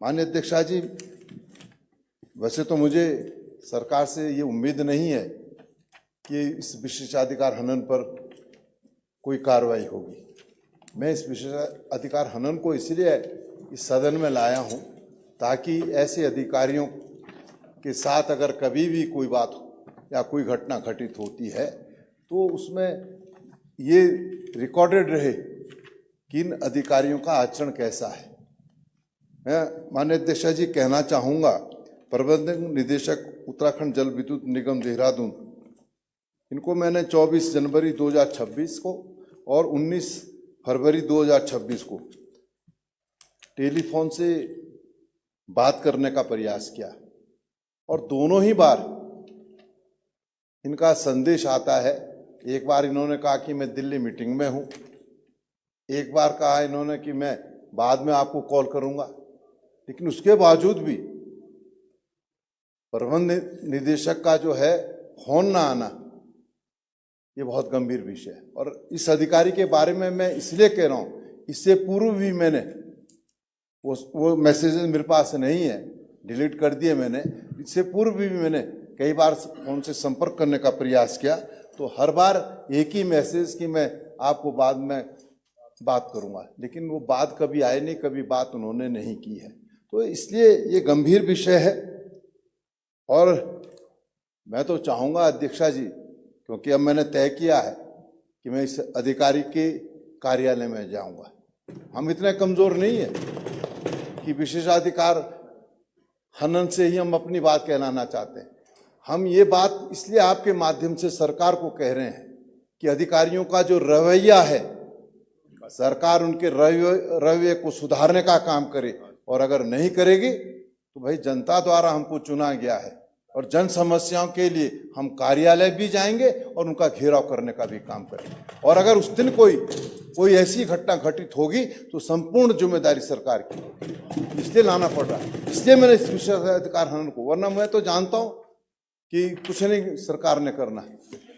माननीय अध्यक्षा जी, वैसे तो मुझे सरकार से ये उम्मीद नहीं है कि इस विशेषाधिकार हनन पर कोई कार्रवाई होगी। मैं इस विशेषाधिकार हनन को इसलिए इस सदन में लाया हूं ताकि ऐसे अधिकारियों के साथ अगर कभी भी कोई बात या कोई घटना घटित होती है तो उसमें ये रिकॉर्डेड रहे कि इन अधिकारियों का आचरण कैसा है। मैं माननीय अध्यक्ष जी कहना चाहूँगा, प्रबंधक निदेशक उत्तराखंड जल विद्युत निगम देहरादून, इनको मैंने 24 जनवरी 2026 को और 19 फरवरी 2026 को टेलीफोन से बात करने का प्रयास किया और दोनों ही बार इनका संदेश आता है। एक बार इन्होंने कहा कि मैं दिल्ली मीटिंग में हूं, एक बार कहा इन्होंने कि मैं बाद में आपको कॉल करूंगा, लेकिन उसके बावजूद भी प्रबंध निदेशक का जो है फोन ना आना, ये बहुत गंभीर विषय है। और इस अधिकारी के बारे में मैं इसलिए कह रहा हूं, इससे पूर्व भी मैंने वो मैसेजेस मेरे पास नहीं है, डिलीट कर दिए मैंने। इससे पूर्व भी मैंने कई बार फोन से संपर्क करने का प्रयास किया, तो हर बार एक ही मैसेज कि मैं आपको बाद में बात करूंगा, लेकिन वो बात कभी आए नहीं, कभी बात उन्होंने नहीं की है। तो इसलिए ये गंभीर विषय है और मैं तो चाहूँगा अध्यक्षा जी, क्योंकि अब मैंने तय किया है कि मैं इस अधिकारी के कार्यालय में जाऊंगा। हम इतने कमज़ोर नहीं है कि विशेषाधिकार हनन से ही हम अपनी बात कहलाना चाहते हैं। हम ये बात इसलिए आपके माध्यम से सरकार को कह रहे हैं कि अधिकारियों का जो रवैया है, सरकार उनके रवैये को सुधारने का काम करे, और अगर नहीं करेगी तो भाई जनता द्वारा हमको चुना गया है और जन समस्याओं के लिए हम कार्यालय भी जाएंगे और उनका घेराव करने का भी काम करेंगे। और अगर उस दिन कोई ऐसी घटना घटित होगी तो संपूर्ण जिम्मेदारी सरकार की होगी। इसलिए लाना पड़ रहा है, इसलिए मैंने इस विशेषाधिकार हनन को, वरना मैं तो जानता हूं कि कुछ नहीं सरकार ने करना है।